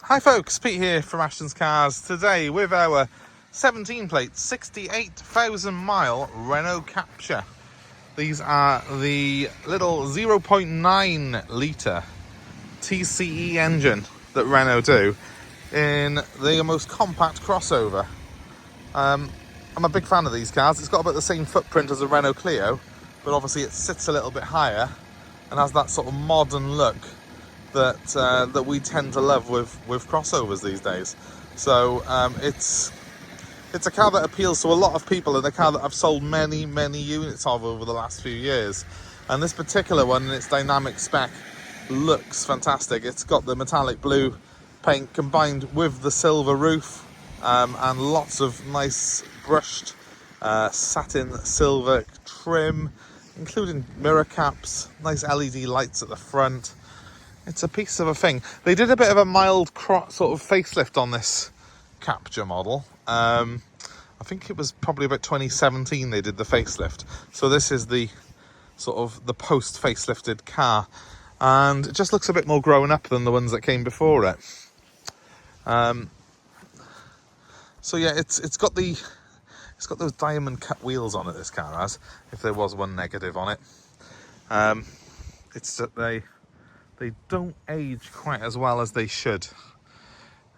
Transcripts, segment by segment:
Hi folks, Pete here from Ashton's Cars. Today with our 17 plate, 68,000 mile Renault Captur. These are the little 0.9 litre TCE engine that Renault do in the most compact crossover. I'm a big fan of these cars. It's got about the same footprint as a Renault Clio, but obviously it sits a little bit higher and has that sort of modern look that we tend to love with crossovers these days. So it's a car that appeals to a lot of people, and a car that I've sold many units of over the last few years. And this particular one, in its dynamic spec, looks fantastic. It's got the metallic blue paint combined with the silver roof, and lots of nice brushed satin silver trim, including mirror caps, nice LED lights at the front. It's a piece of a thing. They did a bit of a mild sort of facelift on this Captur model. I think it was probably about 2017 they did the facelift. So this is the sort of the post facelifted car, and it just looks a bit more grown up than the ones that came before it. So yeah, it's got those diamond cut wheels on it. This car has, if there was one negative on it. It's that they don't age quite as well as they should,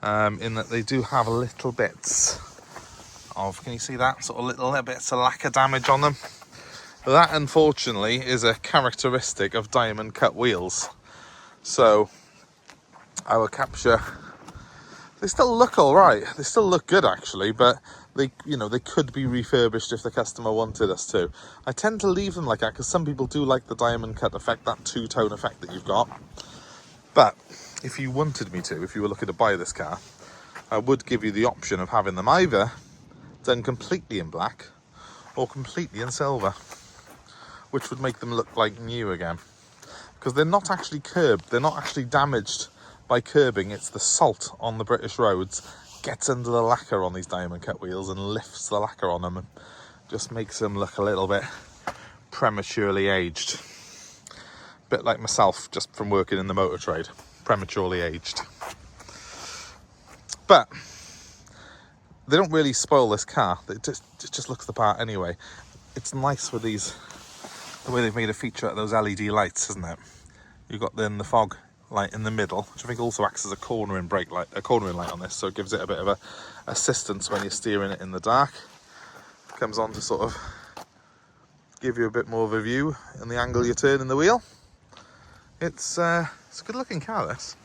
in that they do have little bits of, can you see that? Sort of little bits of lacquer damage on them. That, unfortunately, is a characteristic of diamond cut wheels. So, our Captur, they still look all right. They still look good, actually, but they could be refurbished if the customer wanted us to. I tend to leave them like that because some people do like the diamond cut effect, that two-tone effect that you've got. But if you wanted me to, if you were looking to buy this car, I would give you the option of having them either done completely in black or completely in silver, which would make them look like new again. Because they're not actually curbed, they're not actually damaged by curbing. It's the salt on the British roads gets under the lacquer on these diamond cut wheels and lifts the lacquer on them and just makes them look a little bit prematurely aged. Bit like myself, just from working in the motor trade, prematurely aged. But they don't really spoil this car. It just looks the part anyway. It's nice with these, the way they've made a feature out of those LED lights, isn't it? You've got then the fog light in the middle, which I think also acts as a cornering light on this, so it gives it a bit of a assistance when you're steering it in the dark. It comes on to sort of give you a bit more of a view in the angle you're turning the wheel. It's a good looking car, this.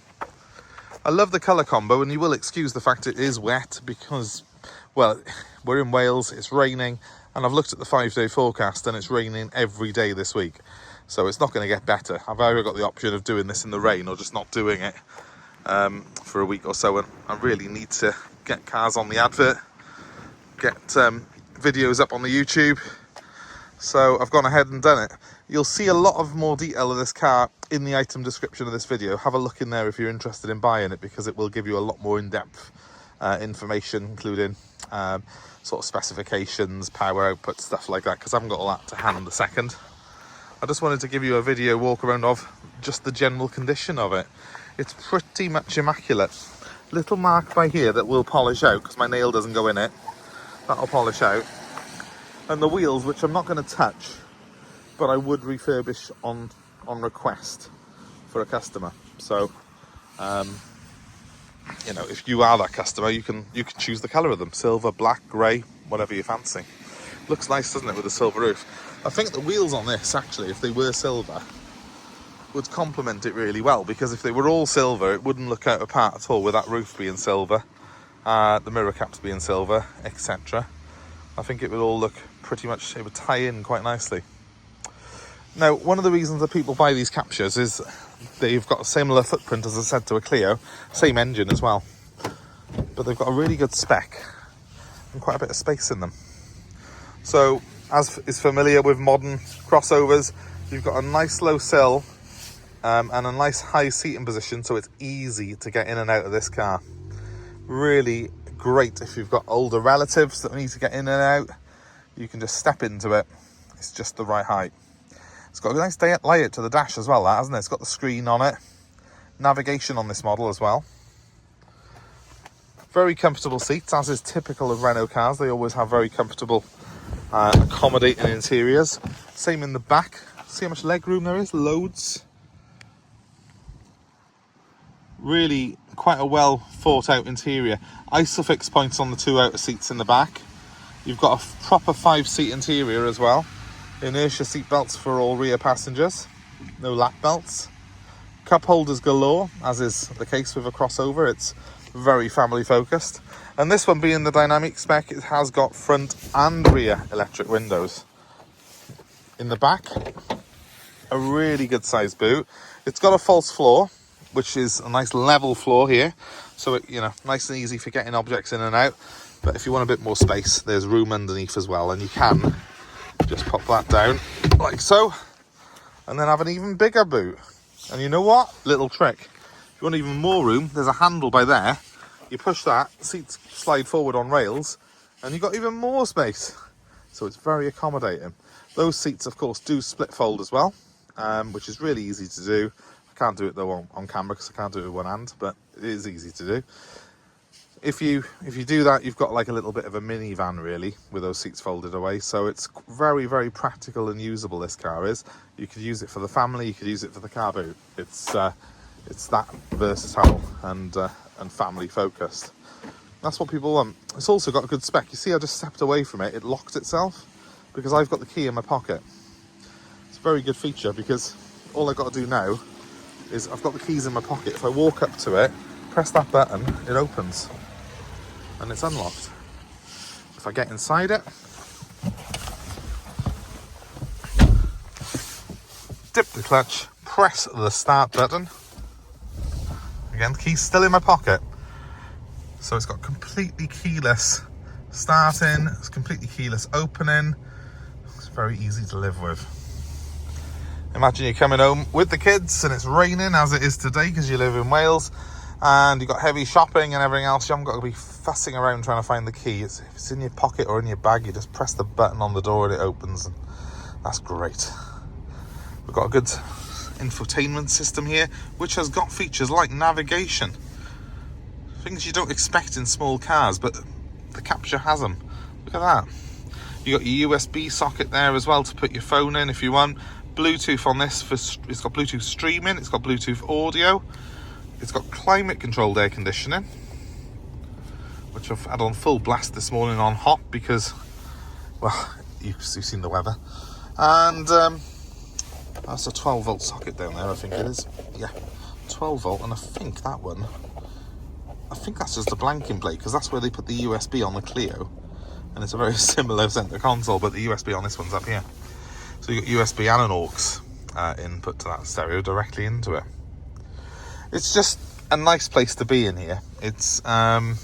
I love the colour combo, and you will excuse the fact it is wet because, well, we're in Wales, it's raining, and I've looked at the 5-day forecast and it's raining every day this week. So it's not going to get better. I've either got the option of doing this in the rain or just not doing it for a week or so, and I really need to get cars on the advert, get videos up on the YouTube. So I've gone ahead and done it. You'll see a lot of more detail of this car in the item description of this video. Have a look in there if you're interested in buying it, because it will give you a lot more in-depth information, including sort of specifications, power output, stuff like that, because I haven't got all that to hand a second. I just wanted to give you a video walk around of just the general condition of it. It's pretty much immaculate. Little mark by here that will polish out because my nail doesn't go in it. That'll polish out. And the wheels, which I'm not going to touch, but I would refurbish on request for a customer. So, if you are that customer, you can choose the colour of them: silver, black, grey, whatever you fancy. Looks nice, doesn't it, with the silver roof? I think the wheels on this, actually, if they were silver, would complement it really well, because if they were all silver, it wouldn't look out of part at all with that roof being silver, the mirror caps being silver, etc. I think it would all look pretty much, it would tie in quite nicely. Now, one of the reasons that people buy these Capturs is they've got a similar footprint, as I said, to a Clio, same engine as well, but they've got a really good spec and quite a bit of space in them. So, as is familiar with modern crossovers, you've got a nice low sill and a nice high seating position, so it's easy to get in and out of this car. Really great if you've got older relatives that need to get in and out. You can just step into it. It's just the right height. It's got a nice layout to the dash as well, that, hasn't it? It's got the screen on it. Navigation on this model as well. Very comfortable seats, as is typical of Renault cars. They always have very comfortable, accommodating interiors. Same in the back. See how much leg room there is? Loads. Really quite a well thought out interior. Isofix points on the 2 outer seats in the back. You've got a proper 5-seat interior as well. Inertia seat belts for all rear passengers. No lap belts. Cup holders galore, as is the case with a crossover. It's very family focused. And this one, being the Dynamique spec, it has got front and rear electric windows. In the back, a really good sized boot. It's got a false floor, which is a nice level floor here, so it, nice and easy for getting objects in and out. But if you want a bit more space, there's room underneath as well, and you can just pop that down like so, and then have an even bigger boot. And you know what? Little trick. If you want even more room, there's a handle by there. You push that, seats slide forward on rails, and you've got even more space. So it's very accommodating. Those seats, of course, do split fold as well, which is really easy to do. I can't do it though on camera because I can't do it with one hand, but it is easy to do. If you do that, you've got like a little bit of a minivan really, with those seats folded away. So it's very, very practical and usable, this car is. You could use it for the family, you could use it for the car boot. It's that versatile and family focused. That's what people want. It's also got a good spec. You see, I just stepped away from it. It locked itself because I've got the key in my pocket. It's a very good feature because all I've got to do now is I've got the keys in my pocket. If I walk up to it, press that button, it opens and it's unlocked. If I get inside it, dip the clutch, press the start button. Again, the key's still in my pocket. So it's got completely keyless starting, it's completely keyless opening. It's very easy to live with. Imagine you're coming home with the kids and it's raining, as it is today because you live in Wales, and you've got heavy shopping and everything else. You haven't got to be fussing around trying to find the key. If it's in your pocket or in your bag, you just press the button on the door and it opens, and that's great. We've got a good infotainment system here, which has got features like navigation. Things you don't expect in small cars, but the Captur has them. Look at that. You got your USB socket there as well to put your phone in if you want. Bluetooth on this, it's got Bluetooth streaming, it's got Bluetooth audio, it's got climate controlled air conditioning, which I've had on full blast this morning on hot because, well, you've seen the weather. And that's a 12 volt socket down there, I think it is. Yeah, 12 volt, and I think that's just a blanking plate because that's where they put the USB on the Clio, and it's a very similar center console, but the USB on this one's up here. So you've got USB and an aux input to that stereo directly into it. It's just a nice place to be in here. It's well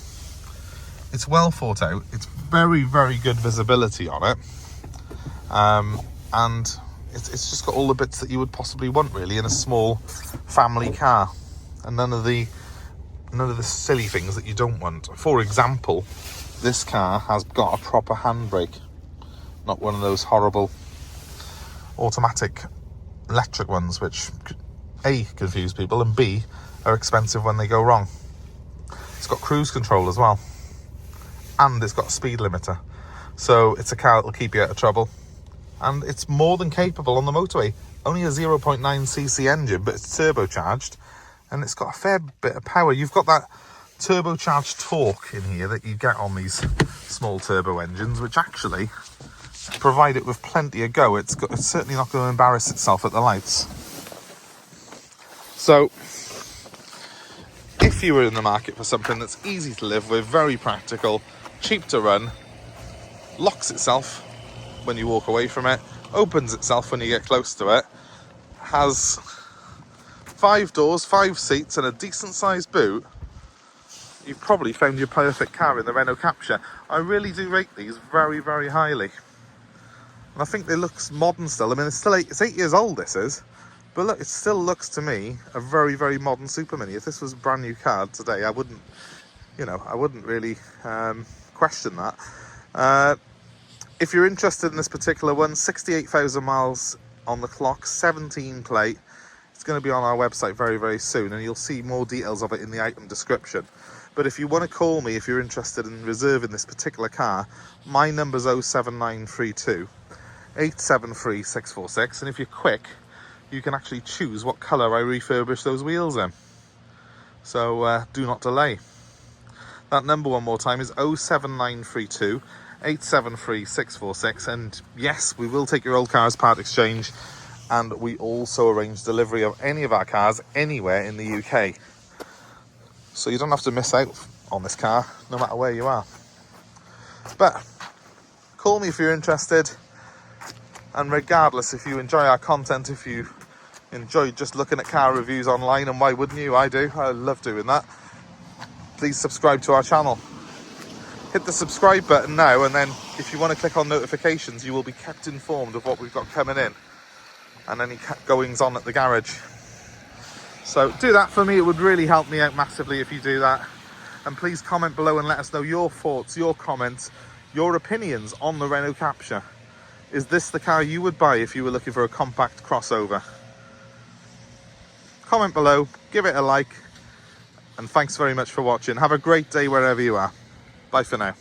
thought out. It's very, very good visibility on it, and it's just got all the bits that you would possibly want really in a small family car, and none of the silly things that you don't want. For example, this car has got a proper handbrake, not one of those horrible automatic electric ones, which A, confuse people, and B, are expensive when they go wrong. It's got cruise control as well, and it's got a speed limiter, so it's a car that'll keep you out of trouble, and it's more than capable on the motorway. Only a 0.9cc engine, but it's turbocharged, and it's got a fair bit of power. You've got that turbocharged torque in here that you get on these small turbo engines, which actually provide it with plenty of go. It's certainly not going to embarrass itself at the lights. So if you were in the market for something that's easy to live with, very practical, cheap to run, locks itself when you walk away from it, opens itself when you get close to it, has 5 doors, 5 seats and a decent sized boot, you've probably found your perfect car in the Renault Captur. I really do rate these very, very highly. And I think they look modern still. I mean, it's 8 years old, this is. But look, it still looks to me a very, very modern Super Mini. If this was a brand new car today, I wouldn't really question that. If you're interested in this particular one, 68,000 miles on the clock, 17 plate. It's going to be on our website very, very soon, and you'll see more details of it in the item description. But if you want to call me, if you're interested in reserving this particular car, my number's 07932 873 646, and if you're quick, you can actually choose what colour I refurbish those wheels in. So do not delay. That number one more time is 07932 873 646, and yes, we will take your old car as part exchange, and we also arrange delivery of any of our cars anywhere in the UK. So you don't have to miss out on this car, no matter where you are. But call me if you're interested, and regardless, if you enjoy our content, if you enjoy just looking at car reviews online, and why wouldn't you? I do. I love doing that. Please subscribe to our channel. Hit the subscribe button now, and then if you want to click on notifications, you will be kept informed of what we've got coming in and any goings on at the garage. So do that for me. It would really help me out massively if you do that. And please comment below and let us know your thoughts, your comments, your opinions on the Renault Captur. Is this the car you would buy if you were looking for a compact crossover? Comment below, give it a like, and thanks very much for watching. Have a great day wherever you are. Bye for now.